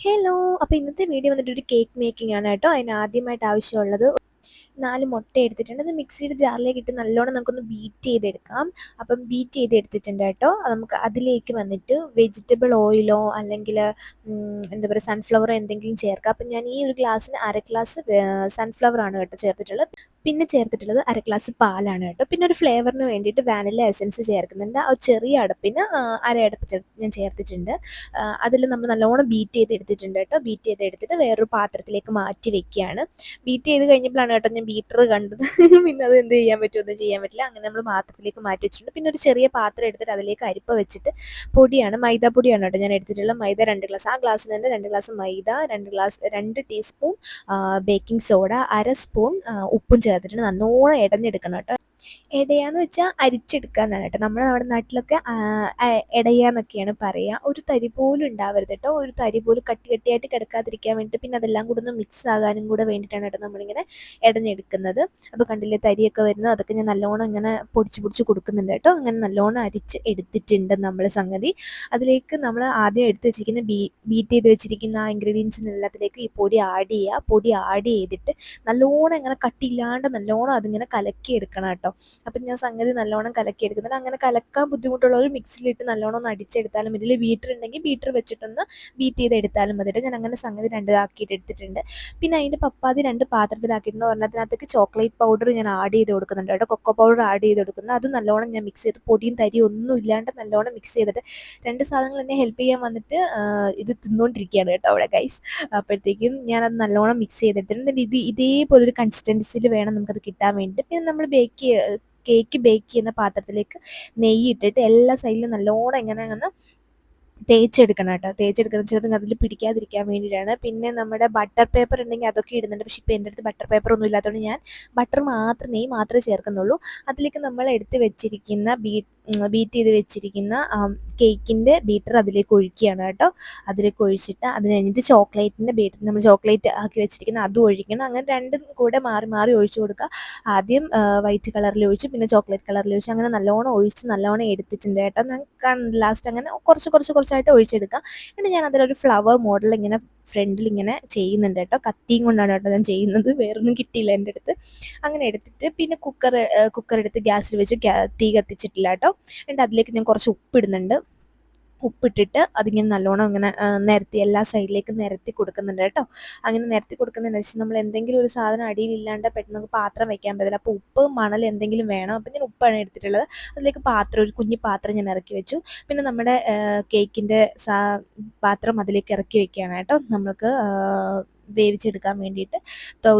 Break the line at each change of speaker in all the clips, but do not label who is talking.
Hello! അപ്പോൾ ഇന്നത്തെ video വന്നിട്ട് ഒരു കേക്ക് മേക്കിംഗ് ആണ് കേട്ടോ. അതിന് ആദ്യമായിട്ട് ആവശ്യമുള്ളത് 4 മുട്ട എടുത്തിട്ടുണ്ട്. അത് മിക്സിയുടെ ജാറിലേക്ക് ഇട്ട് നല്ലോണം നമുക്കൊന്ന് ബീറ്റ് ചെയ്തെടുക്കാം. അപ്പം ബീറ്റ് ചെയ്തെടുത്തിട്ടുണ്ട് കേട്ടോ. നമുക്ക് അതിലേക്ക് വന്നിട്ട് വെജിറ്റബിൾ ഓയിലോ അല്ലെങ്കിൽ എന്താ പറയുക സൺഫ്ലവറോ എന്തെങ്കിലും ചേർക്കാം. അപ്പം ഞാൻ ഈ ഒരു ഗ്ലാസ്സിന് 1/2 ഗ്ലാസ് സൺഫ്ലവർ ആണ് കേട്ടോ ചേർത്തിട്ടുള്ളത്. പിന്നെ ചേർത്തിട്ടുള്ളത് 1/2 ഗ്ലാസ് പാലാണ് കേട്ടോ. പിന്നെ ഒരു ഫ്ലേവറിന് വേണ്ടിയിട്ട് വാനില എസൻസ് ചേർക്കുന്നുണ്ട്. ആ ചെറിയ അടപ്പിന് 1/2 അടപ്പ് ഞാൻ ചേർത്തിട്ടുണ്ട്. അതിൽ നമ്മൾ നല്ലോണം ബീറ്റ് ചെയ്തെടുത്തിട്ടുണ്ട് കേട്ടോ. ബീറ്റ് ചെയ്തെടുത്തിട്ട് വേറൊരു പാത്രത്തിലേക്ക് മാറ്റി വെക്കുകയാണ്. ബീറ്റ് ചെയ്ത് കഴിഞ്ഞപ്പോഴാണ് കേട്ടോ ഞാൻ ബീറ്റർ കണ്ടത്. പിന്നെ അത് എന്ത് ചെയ്യാൻ പറ്റും, ഒന്നും ചെയ്യാൻ പറ്റില്ല. അങ്ങനെ നമ്മൾ പാത്രത്തിലേക്ക് മാറ്റി വെച്ചിട്ടുണ്ട്. പിന്നെ ഒരു ചെറിയ പാത്രം എടുത്തിട്ട് അതിലേക്ക് അരിപ്പ വെച്ചിട്ട് പൊടിയാണ്, മൈദാപ്പൊടിയാണ് കേട്ടോ ഞാൻ എടുത്തിട്ടുള്ളത്. മൈദ 2 ഗ്ലാസ്, ആ ഗ്ലാസ്സിന് തന്നെ 2 ഗ്ലാസ് മൈദ, 2 ടീസ്പൂൺ ബേക്കിംഗ് സോഡ, 1/2 സ്പൂൺ ഉപ്പും ചേർത്തിട്ട് നല്ലോണം ഇടഞ്ഞെടുക്കണം കേട്ടോ. എടയാന്ന് വെച്ചാൽ അരിച്ചെടുക്കുക എന്നാണ് കേട്ടോ. നമ്മുടെ നാട്ടിലൊക്കെ എടയാന്നൊക്കെയാണ് പറയുക. ഒരു തരി പോലും ഉണ്ടാവരുത് കേട്ടോ. ഒരു തരി പോലും കട്ടി കട്ടിയായിട്ട് കിടക്കാതിരിക്കാൻ വേണ്ടിയിട്ട്, പിന്നെ അതെല്ലാം കൂടെ ഒന്ന് മിക്സ് ആകാനും കൂടെ വേണ്ടിയിട്ടാണ് കേട്ടോ നമ്മളിങ്ങനെ എടഞ്ഞെടുക്കുന്നത്. അപ്പോൾ കണ്ടില്ലേ തരിയൊക്കെ വരുന്നത്, അതൊക്കെ ഞാൻ നല്ലോണം ഇങ്ങനെ പൊടിച്ച് കൊടുക്കുന്നുണ്ട് കേട്ടോ. അങ്ങനെ നല്ലോണം അരിച്ച് എടുത്തിട്ടുണ്ട് നമ്മൾ സംഗതി. അതിലേക്ക് നമ്മൾ ആദ്യം എടുത്ത് വെച്ചിരിക്കുന്ന ബീറ്റ് ചെയ്ത് വെച്ചിരിക്കുന്ന ആ ഇൻഗ്രീഡിയൻസിനെല്ലാത്തിലേക്ക് ഈ പൊടി ആഡ് ചെയ്യുക. പൊടി ആഡ് ചെയ്തിട്ട് നല്ലോണം ഇങ്ങനെ കട്ടിയില്ലാണ്ട് നല്ലോണം അതിങ്ങനെ കലക്കി എടുക്കണം കേട്ടോ. അപ്പം ഞാൻ സംഗതി നല്ലോണം കലക്കി എടുക്കുന്നുണ്ട്. അങ്ങനെ കലക്കാൻ ബുദ്ധിമുട്ടുള്ളവർ മിക്സിയിലിട്ട് നല്ലോണം ഒന്ന് അടിച്ചെടുത്താലും മതി. ബീറ്റർ ഉണ്ടെങ്കിൽ ബീറ്റർ വെച്ചിട്ടൊന്ന് ബീറ്റ് ചെയ്തെടുത്താലും മതി. ഞാൻ അങ്ങനെ സംഗതി 2 ആക്കിയിട്ട് എടുത്തിട്ടുണ്ട്. പിന്നെ അതിൻ്റെ പപ്പാതി 2 പാത്രത്തിലാക്കിയിട്ടുണ്ട്. ഒരെണ്ണത്തിനകത്തേക്ക് ചോക്ലേറ്റ് പൗഡർ ഞാൻ ആഡ് ചെയ്ത് കൊടുക്കുന്നുണ്ട് കേട്ടോ. കൊക്കോ പൗഡർ ആഡ് ചെയ്ത് കൊടുക്കുന്നു. അത് നല്ലോണം ഞാൻ മിക്സ് ചെയ്ത് പൊടിയും തരിയും ഒന്നും ഇല്ലാണ്ട് നല്ലോണം മിക്സ് ചെയ്തിട്ട് 2 സാധനങ്ങൾ എന്നെ ഹെൽപ്പ് ചെയ്യാൻ വന്നിട്ട് ഇത് തിന്നുകൊണ്ടിരിക്കുകയാണ് കേട്ടോ അവിടെ ഗൈസ്. അപ്പോഴത്തേക്കും ഞാനത് നല്ലോണം മിക്സ് ചെയ്തെടുത്തിട്ടുണ്ട്. ഇതേപോലൊരു കൺസിസ്റ്റൻസിയിൽ വേണം നമുക്കത് കിട്ടാൻ വേണ്ടിയിട്ട്. പിന്നെ നമ്മൾ കേക്ക് ബേക്ക് ചെയ്യുന്ന പാത്രത്തിലേക്ക് നെയ്യ് ഇട്ടിട്ട് എല്ലാ സൈഡിലും നല്ലോണം ഇങ്ങനെ തേച്ചെടുക്കണം കേട്ടോ. തേച്ചെടുക്കുന്ന വെച്ചാൽ അതിൽ പിടിക്കാതിരിക്കാൻ വേണ്ടിയിട്ടാണ്. പിന്നെ നമ്മുടെ ബട്ടർ പേപ്പർ ഉണ്ടെങ്കിൽ അതൊക്കെ ഇടുന്നുണ്ട്. പക്ഷേ ഇപ്പോൾ എൻ്റെ അടുത്ത് ബട്ടർ പേപ്പർ ഒന്നും ഇല്ലാത്തതുകൊണ്ട് ഞാൻ നെയ്യ് മാത്രമേ ചേർക്കുന്നുള്ളൂ. അതിലേക്ക് നമ്മൾ എടുത്ത് വെച്ചിരിക്കുന്ന ബീറ്റ് ചെയ്ത് വെച്ചിരിക്കുന്ന കേക്കിൻ്റെ ബീറ്റർ അതിലേക്ക് ഒഴിക്കുകയാണ് കേട്ടോ. അതിലേക്ക് ഒഴിച്ചിട്ട് അത് കഴിഞ്ഞിട്ട് ചോക്ലേറ്റിൻ്റെ ബീറ്റർ, നമ്മൾ ചോക്ലേറ്റ് ആക്കി വെച്ചിരിക്കുന്ന അതും ഒഴിക്കണം. അങ്ങനെ രണ്ടും കൂടെ മാറി മാറി ഒഴിച്ചു കൊടുക്കുക. ആദ്യം വൈറ്റ് കളറിൽ ഒഴിച്ചു, പിന്നെ ചോക്ലേറ്റ് കളറിൽ ഒഴിച്ചു, അങ്ങനെ നല്ലോണം ഒഴിച്ച് നല്ലോണം എടുത്തിട്ടുണ്ട് കേട്ടോ. ലാസ്റ്റ് അങ്ങനെ കുറച്ചായിട്ട് ഒഴിച്ചെടുക്കുക. എന്നിട്ട് ഞാൻ അതിലൊരു ഫ്ലവർ മോഡൽ ഇങ്ങനെ ഫ്രണ്ടിൽ ഇങ്ങനെ ചെയ്യുന്നുണ്ട് കേട്ടോ. കത്തിയും കൊണ്ടാണ് കേട്ടോ ഞാൻ ചെയ്യുന്നത്, വേറൊന്നും കിട്ടിയില്ല എൻ്റെ അടുത്ത്. അങ്ങനെ എടുത്തിട്ട് പിന്നെ കുക്കർ എടുത്ത് ഗ്യാസിൽ വെച്ച് തീ കത്തിച്ചിട്ടില്ല കേട്ടോ. എന്നിട്ട് അതിലേക്ക് ഞാൻ കുറച്ച് ഉപ്പിടുന്നുണ്ട്. ഉപ്പിട്ടിട്ട് അതിങ്ങനെ നല്ലോണം ഇങ്ങനെ നിരത്തി എല്ലാ സൈഡിലേക്കും നിരത്തി കൊടുക്കുന്നുണ്ട് കേട്ടോ. അങ്ങനെ നിരത്തി കൊടുക്കുന്നതിന് വെച്ചാൽ നമ്മൾ എന്തെങ്കിലും ഒരു സാധനം അടിയിലില്ലാണ്ട് പെട്ടെന്ന് നമുക്ക് പാത്രം വെക്കാൻ പറ്റില്ല. അപ്പോൾ ഉപ്പ് മണൽ എന്തെങ്കിലും വേണം. അപ്പോൾ ഞാൻ ഉപ്പാണ് എടുത്തിട്ടുള്ളത്. അതിലേക്ക് ഒരു കുഞ്ഞു പാത്രം ഞാൻ ഇറക്കി വെച്ചു. പിന്നെ നമ്മുടെ കേക്കിൻ്റെ പാത്രം അതിലേക്ക് ഇറക്കി വെക്കുകയാണ് കേട്ടോ. നമുക്ക് വേവിച്ചെടുക്കാൻ വേണ്ടിയിട്ട്.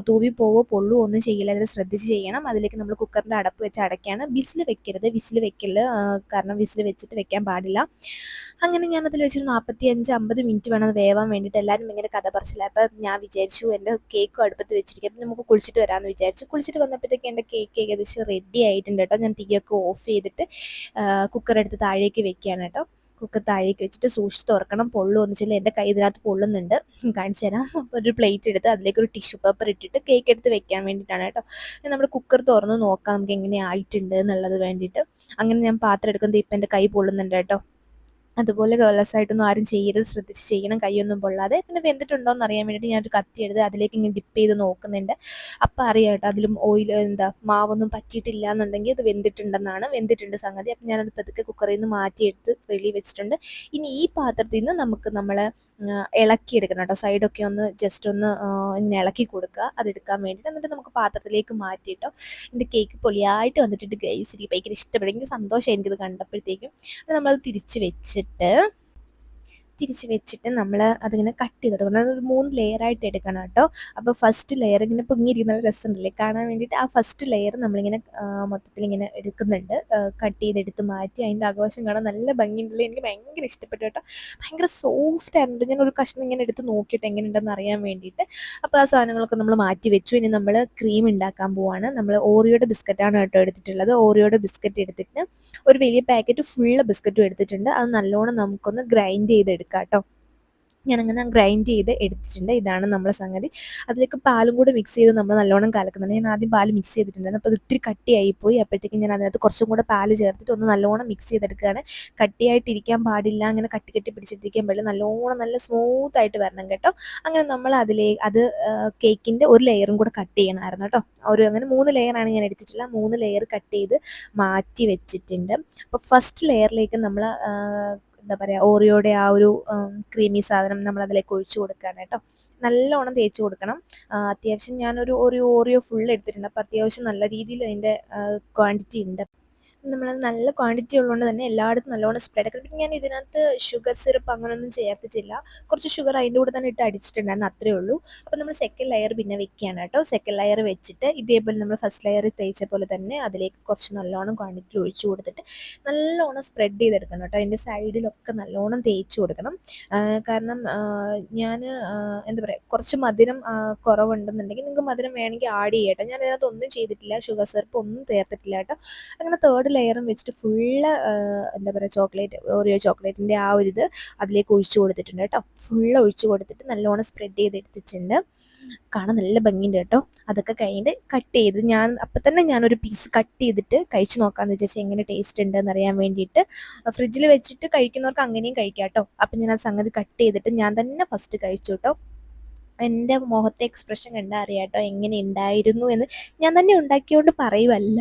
തൂവി പോവോ പൊള്ളുവോ ഒന്നും ചെയ്യില്ല, അത് ശ്രദ്ധിച്ച് ചെയ്യണം. അതിലേക്ക് നമ്മൾ കുക്കറിൻ്റെ അടപ്പ് വെച്ച് അടയ്ക്കുകയാണ്. വിസിൽ വെക്കരുത്, കാരണം വിസിൽ വെച്ചിട്ട് വെക്കാൻ പാടില്ല. അങ്ങനെ ഞാനതിൽ വെച്ചൊരു 45-50 മിനിറ്റ് വേണം അത് വേവാൻ വേണ്ടിയിട്ട്. എല്ലാവരും ഭയങ്കര കഥ പറച്ചില്ല. അപ്പം ഞാൻ വിചാരിച്ചു എൻ്റെ കേക്കും അടുപ്പത്ത് വെച്ചിരിക്കും, അപ്പം നമുക്ക് കുളിച്ചിട്ട് വരാമെന്ന് വിചാരിച്ചു. കുളിച്ചിട്ട് വന്നപ്പോഴത്തേക്ക് എൻ്റെ കേക്ക് ഏകദേശം റെഡി ആയിട്ടുണ്ട് കേട്ടോ. ഞാൻ തീയൊക്കെ ഓഫ് ചെയ്തിട്ട് കുക്കർ എടുത്ത് താഴേക്ക് വെക്കുകയാണ് കേട്ടോ. കുക്കർ താഴേക്ക് വെച്ചിട്ട് സൂക്ഷിച്ച് തുറക്കണം. പൊള്ളുമെന്ന് വെച്ചാൽ എൻ്റെ കൈ ഇതിനകത്ത് പൊള്ളുന്നുണ്ട്, കാണിച്ചു തരാം. അപ്പോൾ ഒരു പ്ലേറ്റ് എടുത്ത് അതിലേക്ക് ഒരു ടിഷ്യൂ പേപ്പർ ഇട്ടിട്ട് കേക്ക് എടുത്ത് വെക്കാൻ വേണ്ടിയിട്ടാണ് കേട്ടോ. നമ്മൾ കുക്കർ തുറന്ന് നോക്കാം നമുക്ക് എങ്ങനെ ആയിട്ടുണ്ട് എന്നുള്ളത് വേണ്ടിയിട്ട്. അങ്ങനെ ഞാൻ പാത്രം എടുക്കുന്നത് ഇപ്പം എൻ്റെ കൈ പൊള്ളുന്നുണ്ട് കേട്ടോ. അതുപോലെ കെയർലെസ്സായിട്ടൊന്നും ആരും ചെയ്യരുത്, ശ്രദ്ധിച്ച് ചെയ്യണം, കൈയൊന്നും പൊള്ളാതെ. പിന്നെ വെന്തിട്ടുണ്ടോ എന്ന് അറിയാൻ വേണ്ടിയിട്ട് ഞാനൊരു കത്തി എടുത്ത് അതിലേക്ക് ഇങ്ങനെ ഡിപ്പ് ചെയ്ത് നോക്കുന്നുണ്ട്. അപ്പം അറിയാം കേട്ടോ, അതിലും മാവൊന്നും പറ്റിയിട്ടില്ല എന്നുണ്ടെങ്കിൽ അത് വെന്തിട്ടുണ്ട് സംഗതി. അപ്പം ഞാനത് പതുക്കെ കുക്കറിൽ നിന്ന് മാറ്റിയെടുത്ത് വെളിയിൽ വെച്ചിട്ടുണ്ട്. ഇനി ഈ പാത്രത്തിൽ നിന്ന് നമുക്ക് നമ്മളെ ഇളക്കിയെടുക്കണം കേട്ടോ. സൈഡൊക്കെ ഒന്ന് ജസ്റ്റ് ഒന്ന് ഇങ്ങനെ ഇളക്കി കൊടുക്കുക അതെടുക്കാൻ വേണ്ടിയിട്ട്. എന്നിട്ട് നമുക്ക് പാത്രത്തിലേക്ക് മാറ്റിയിട്ടോ. എൻ്റെ കേക്ക് പൊളിയായിട്ട് വന്നിട്ടുണ്ട് ഗൈസ്. എനിക്ക് ഭയങ്കര ഇഷ്ടപ്പെടും, എനിക്ക് സന്തോഷം എനിക്കിത് കണ്ടപ്പോഴത്തേക്കും. നമ്മളത് തിരിച്ച് വെച്ചിട്ട് നമ്മൾ അതിങ്ങനെ കട്ട് ചെയ്ത് കൊടുക്കണം. അതൊരു 3 ലെയറായിട്ട് എടുക്കണം കേട്ടോ. അപ്പോൾ ഫസ്റ്റ് ലെയർ ഇങ്ങനെ പൊങ്ങിയിരിക്കുന്ന നല്ല രസമുണ്ടല്ലേ കാണാൻ വേണ്ടിയിട്ട്. ആ ഫസ്റ്റ് ലെയർ നമ്മളിങ്ങനെ മൊത്തത്തിലിങ്ങനെ എടുക്കുന്നുണ്ട്. കട്ട് ചെയ്തെടുത്ത് മാറ്റി അതിൻ്റെ ആഘോഷം കാണാൻ നല്ല ഭംഗിയുണ്ടല്ലേ. എനിക്ക് ഭയങ്കര ഇഷ്ടപ്പെട്ടു കേട്ടോ. ഭയങ്കര സോഫ്റ്റ് ആയിരുന്നു. ഞാൻ ഒരു കഷ്ണം ഇങ്ങനെ എടുത്ത് നോക്കിയിട്ട് എങ്ങനെയുണ്ടെന്ന് അറിയാൻ വേണ്ടിയിട്ട്. അപ്പോൾ ആ സാധനങ്ങളൊക്കെ നമ്മൾ മാറ്റി വെച്ചു. ഇനി നമ്മൾ ക്രീം ഉണ്ടാക്കാൻ പോവാണ്. നമ്മൾ ഓറിയോയുടെ ബിസ്ക്കറ്റാണ് കേട്ടോ എടുത്തിട്ടുള്ളത്. ഓറിയോയുടെ ബിസ്ക്കറ്റ് എടുത്തിട്ട് ഒരു വലിയ പാക്കറ്റ് ഫുള്ള് ബിസ്ക്കറ്റും എടുത്തിട്ടുണ്ട്. അത് നല്ലോണം നമുക്കൊന്ന് ഗ്രൈൻഡ് ചെയ്തെടുക്കാം കേട്ടോ. ഞാനങ്ങനെ ഗ്രൈൻഡ് ചെയ്ത് എടുത്തിട്ടുണ്ട്. ഇതാണ് നമ്മുടെ സംഗതി. അതിലേക്ക് പാലും കൂടെ മിക്സ് ചെയ്ത് നമ്മൾ നല്ലോണം കലക്കുന്നുണ്ട്. ഞാൻ ആദ്യം പാല് മിക്സ് ചെയ്തിട്ടുണ്ടായിരുന്നു. അപ്പോൾ അത് ഇത്തിരി കട്ടിയായിപ്പോയി. അപ്പോഴത്തേക്കും ഞാൻ അതിനകത്ത് കുറച്ചും കൂടെ പാല് ചേർത്തിട്ട് ഒന്ന് നല്ലോണം മിക്സ് ചെയ്തെടുക്കുകയാണ്. കട്ടിയായിട്ടിരിക്കാൻ പാടില്ല, അങ്ങനെ കട്ടി കെട്ടി പിടിച്ചിട്ടിരിക്കാൻ പാടില്ല, നല്ലോണം നല്ല സ്മൂത്തായിട്ട് വരണം കേട്ടോ. അങ്ങനെ നമ്മൾ അത് കേക്കിൻ്റെ ഒരു ലെയറും കൂടെ കട്ട് ചെയ്യണമായിരുന്നു കേട്ടോ. അങ്ങനെ 3 ലെയറാണ് ഞാൻ എടുത്തിട്ടുള്ളത്. 3 ലെയർ കട്ട് ചെയ്ത് മാറ്റി വെച്ചിട്ടുണ്ട്. അപ്പോൾ ഫസ്റ്റ് ലെയറിലേക്ക് നമ്മൾ എന്താ പറയുക, ഓറിയോയുടെ ആ ഒരു ക്രീമി സാധനം നമ്മൾ അതിലേക്ക് ഒഴിച്ചു കൊടുക്കുകയാണ് കേട്ടോ. നല്ലോണം തേച്ച് കൊടുക്കണം. അത്യാവശ്യം ഞാനൊരു ഓറിയോ ഫുൾ എടുത്തിട്ടുണ്ട്. അപ്പോൾ അത്യാവശ്യം നല്ല രീതിയിൽ അതിൻ്റെ ക്വാണ്ടിറ്റി ഉണ്ട്. നമ്മളത് നല്ല ക്വാണ്ടിറ്റി ഉള്ളതുകൊണ്ട് തന്നെ എല്ലായിടത്തും നല്ലോണം സ്പ്രെഡ് ആക്കണം. പിന്നെ ഞാൻ ഇതിനകത്ത് ഷുഗർ സിറപ്പ് അങ്ങനെയൊന്നും ചേർത്തിട്ടില്ല. കുറച്ച് ഷുഗർ അതിൻ്റെ കൂടെ തന്നെ ഇട്ട് അടിച്ചിട്ടുണ്ടായിരുന്നു, അത്രേ ഉള്ളൂ. അപ്പോൾ നമ്മൾ സെക്കൻഡ് ലെയർ പിന്നെ വെക്കുകയാണ് കേട്ടോ. സെക്കൻഡ് ലെയർ വെച്ചിട്ട് ഇതേപോലെ നമ്മൾ ഫസ്റ്റ് ലെയർ തേച്ച പോലെ തന്നെ അതിലേക്ക് കുറച്ച് നല്ലോണം ക്വാണ്ടിറ്റി ഒഴിച്ചു കൊടുത്തിട്ട് നല്ലോണം സ്പ്രെഡ് ചെയ്തെടുക്കണം കേട്ടോ. അതിൻ്റെ സൈഡിലൊക്കെ നല്ലോണം തേച്ച് കൊടുക്കണം. കാരണം ഞാൻ എന്താ പറയുക, കുറച്ച് മധുരം കുറവുണ്ടെന്നുണ്ടെങ്കിൽ നിങ്ങൾക്ക് മധുരം വേണമെങ്കിൽ ആഡ് ചെയ്യട്ടോ. ഞാൻ ഇതിനകത്ത് ഒന്നും ചെയ്തിട്ടില്ല, ഷുഗർ സിറപ്പ് ഒന്നും ചേർത്തിട്ടില്ല കേട്ടോ. അങ്ങനെ തേർഡ് ലെയറും വെച്ചിട്ട് ഫുള്ള് എന്താ പറയുക, ഓറിയോ ചോക്ലേറ്റിൻ്റെ ആ ഒരു ഇത് അതിലേക്ക് ഒഴിച്ചു കൊടുത്തിട്ടുണ്ട് കേട്ടോ. ഫുള്ള് ഒഴിച്ചു കൊടുത്തിട്ട് നല്ലോണം സ്പ്രെഡ് ചെയ്തെടുത്തിട്ടുണ്ട്. കാണാൻ നല്ല ഭംഗിയുണ്ട് കേട്ടോ. അതൊക്കെ കഴിഞ്ഞിട്ട് കട്ട് ചെയ്ത് അപ്പം തന്നെ ഞാനൊരു പീസ് കട്ട് ചെയ്തിട്ട് കഴിച്ച് നോക്കാമെന്ന് വിചാരിച്ചാൽ എങ്ങനെ ടേസ്റ്റ് ഉണ്ടെന്ന് അറിയാൻ വേണ്ടിയിട്ട്. ഫ്രിഡ്ജിൽ വെച്ചിട്ട് കഴിക്കുന്നവർക്ക് അങ്ങനെയും കഴിക്കാം കേട്ടോ. അപ്പം ഞാൻ ആ സംഗതി കട്ട് ചെയ്തിട്ട് ഞാൻ തന്നെ ഫസ്റ്റ് കഴിച്ചു കേട്ടോ. എൻ്റെ മുഖത്തെ എക്സ്പ്രഷൻ കണ്ടാൽ അറിയാം കേട്ടോ എങ്ങനെ ഉണ്ടായിരുന്നു എന്ന്. ഞാൻ തന്നെ ഉണ്ടാക്കിയോണ്ട് പറയുമല്ല,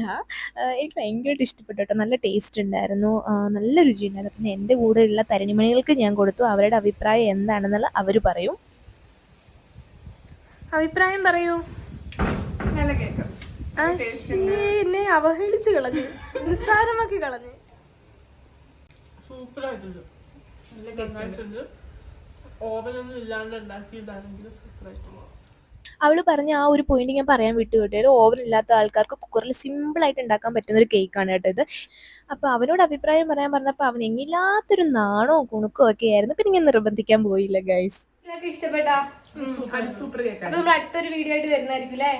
എനിക്ക് ഭയങ്കരമായിട്ട് ഇഷ്ടപ്പെട്ടു കേട്ടോ. നല്ല ടേസ്റ്റ് ഉണ്ടായിരുന്നു, നല്ല രുചിയുണ്ടായിരുന്നു. പിന്നെ എൻ്റെ കൂടെയുള്ള തരുണിമണികൾക്ക് ഞാൻ കൊടുത്തു. അവരുടെ അഭിപ്രായം എന്താണെന്നുള്ള അവർ പറയും. അഭിപ്രായം പറയൂ.
നല്ല കേക്ക്,
എന്നെ അവഹേളിച്ച് കളഞ്ഞു, നിസ്സാരമാക്കി കളഞ്ഞു.
സൂപ്പറായിട്ടുണ്ട്, നന്നായിട്ടുണ്ട്. ഓവനൊന്നും ഇല്ലാണ്ട് ഉണ്ടാക്കിയതാണെങ്കിൽ സൂപ്പറായിട്ടുള്ള.
അവൾ പറഞ്ഞ ആ ഒരു പോയിന്റ് ഞാൻ പറയാൻ വിട്ടു കേട്ടോ. ഓവൻ ഇല്ലാത്ത ആൾക്കാർക്ക് കുക്കറിൽ സിമ്പിളായിട്ട് ഉണ്ടാക്കാൻ പറ്റുന്ന ഒരു കേക്കാണ് കേട്ടോ ഇത്. അപ്പോൾ അവനോട് അഭിപ്രായം പറയാൻ പറഞ്ഞപ്പോൾ അവൻ എങ്ങില്ലാത്തൊരു നാണോ കുണുക്കോ ഒക്കെ ആയിരുന്നു. പിന്നെ ഞാൻ നിർബന്ധിക്കാൻ പോയില്ല ഗൈസ്.
നിങ്ങൾക്ക് ഇഷ്ടപ്പെട്ടാ? Super cake.
നമ്മൾ അടുത്തൊരു വീഡിയോ ആയിട്ട് വരുന്നതായിരിക്കും അല്ലേ.